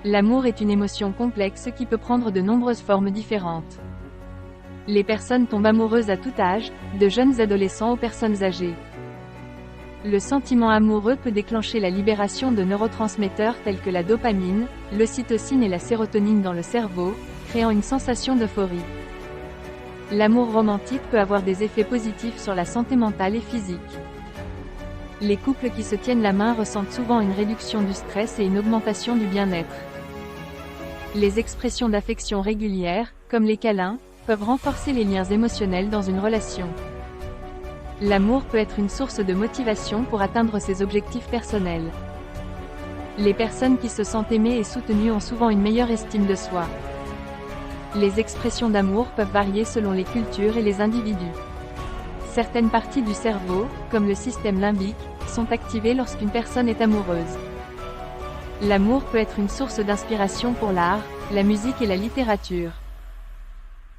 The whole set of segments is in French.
L'amour est une émotion complexe qui peut prendre de nombreuses formes différentes. Les personnes tombent amoureuses à tout âge, de jeunes adolescents aux personnes âgées. Le sentiment amoureux peut déclencher la libération de neurotransmetteurs tels que la dopamine, l'ocytocine et la sérotonine dans le cerveau, créant une sensation d'euphorie. L'amour romantique peut avoir des effets positifs sur la santé mentale et physique. Les couples qui se tiennent la main ressentent souvent une réduction du stress et une augmentation du bien-être. Les expressions d'affection régulières, comme les câlins, peuvent renforcer les liens émotionnels dans une relation. L'amour peut être une source de motivation pour atteindre ses objectifs personnels. Les personnes qui se sentent aimées et soutenues ont souvent une meilleure estime de soi. Les expressions d'amour peuvent varier selon les cultures et les individus. Certaines parties du cerveau, comme le système limbique, sont activées lorsqu'une personne est amoureuse. L'amour peut être une source d'inspiration pour l'art, la musique et la littérature.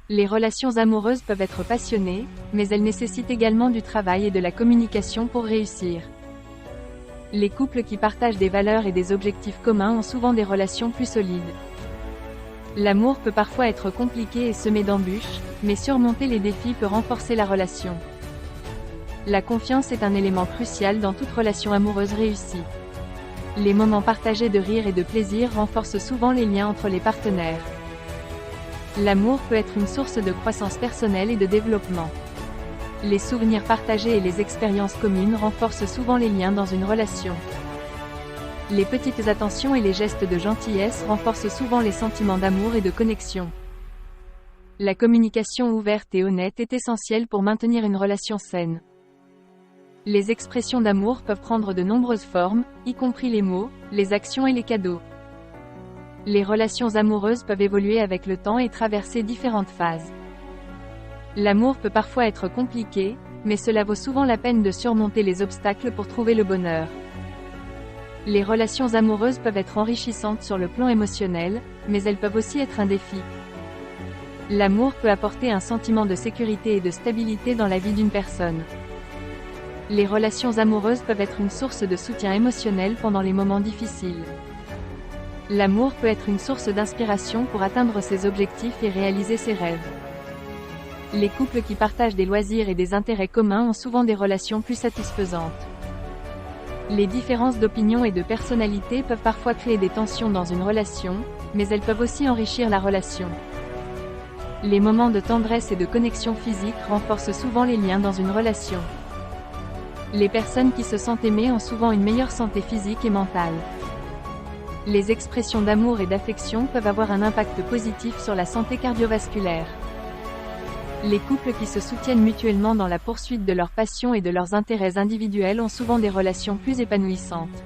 Les relations amoureuses peuvent être passionnées, mais elles nécessitent également du travail et de la communication pour réussir. Les couples qui partagent des valeurs et des objectifs communs ont souvent des relations plus solides. L'amour peut parfois être compliqué et semé d'embûches, mais surmonter les défis peut renforcer la relation. La confiance est un élément crucial dans toute relation amoureuse réussie. Les moments partagés de rire et de plaisir renforcent souvent les liens entre les partenaires. L'amour peut être une source de croissance personnelle et de développement. Les souvenirs partagés et les expériences communes renforcent souvent les liens dans une relation. Les petites attentions et les gestes de gentillesse renforcent souvent les sentiments d'amour et de connexion. La communication ouverte et honnête est essentielle pour maintenir une relation saine. Les expressions d'amour peuvent prendre de nombreuses formes, y compris les mots, les actions et les cadeaux. Les relations amoureuses peuvent évoluer avec le temps et traverser différentes phases. L'amour peut parfois être compliqué, mais cela vaut souvent la peine de surmonter les obstacles pour trouver le bonheur. Les relations amoureuses peuvent être enrichissantes sur le plan émotionnel, mais elles peuvent aussi être un défi. L'amour peut apporter un sentiment de sécurité et de stabilité dans la vie d'une personne. Les relations amoureuses peuvent être une source de soutien émotionnel pendant les moments difficiles. L'amour peut être une source d'inspiration pour atteindre ses objectifs et réaliser ses rêves. Les couples qui partagent des loisirs et des intérêts communs ont souvent des relations plus satisfaisantes. Les différences d'opinion et de personnalité peuvent parfois créer des tensions dans une relation, mais elles peuvent aussi enrichir la relation. Les moments de tendresse et de connexion physique renforcent souvent les liens dans une relation. Les personnes qui se sentent aimées ont souvent une meilleure santé physique et mentale. Les expressions d'amour et d'affection peuvent avoir un impact positif sur la santé cardiovasculaire. Les couples qui se soutiennent mutuellement dans la poursuite de leurs passions et de leurs intérêts individuels ont souvent des relations plus épanouissantes.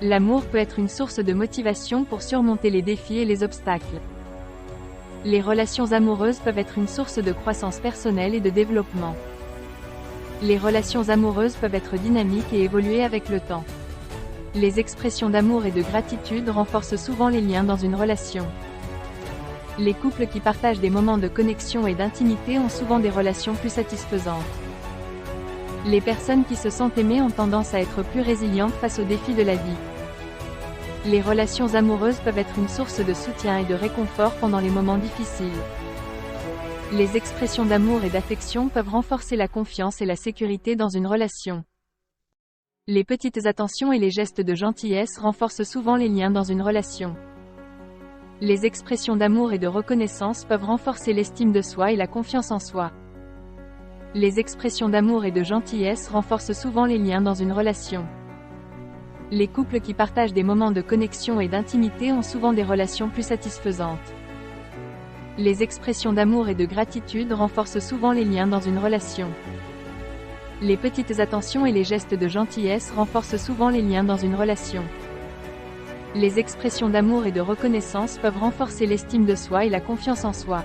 L'amour peut être une source de motivation pour surmonter les défis et les obstacles. Les relations amoureuses peuvent être une source de croissance personnelle et de développement. Les relations amoureuses peuvent être dynamiques et évoluer avec le temps. Les expressions d'amour et de gratitude renforcent souvent les liens dans une relation. Les couples qui partagent des moments de connexion et d'intimité ont souvent des relations plus satisfaisantes. Les personnes qui se sentent aimées ont tendance à être plus résilientes face aux défis de la vie. Les relations amoureuses peuvent être une source de soutien et de réconfort pendant les moments difficiles. Les expressions d'amour et d'affection peuvent renforcer la confiance et la sécurité dans une relation. Les petites attentions et les gestes de gentillesse renforcent souvent les liens dans une relation. « Les expressions d'amour et de reconnaissance peuvent renforcer l'estime de soi et la confiance en soi. Les expressions d'amour et de gratitude renforcent souvent les liens dans une relation. Les personnes qui se sentent aimées ont tendance à être plus résilientes face aux défis de la vie. Les relations amoureuses peuvent être une source de soutien et de réconfort pendant les moments difficiles. Les expressions d'amour et d'affection peuvent renforcer la confiance et la sécurité dans une relation. Les petites attentions et les gestes de gentillesse renforcent souvent les liens dans une relation. Les expressions d'amour et de gentillesse renforcent souvent les liens dans une relation. Les couples qui partagent des moments de connexion et d'intimité ont souvent des relations plus satisfaisantes. Les expressions d'amour et de gratitude renforcent souvent les liens dans une relation. Les petites attentions et les gestes de gentillesse renforcent souvent les liens dans une relation. Les expressions d'amour et de reconnaissance peuvent renforcer l'estime de soi et la confiance en soi.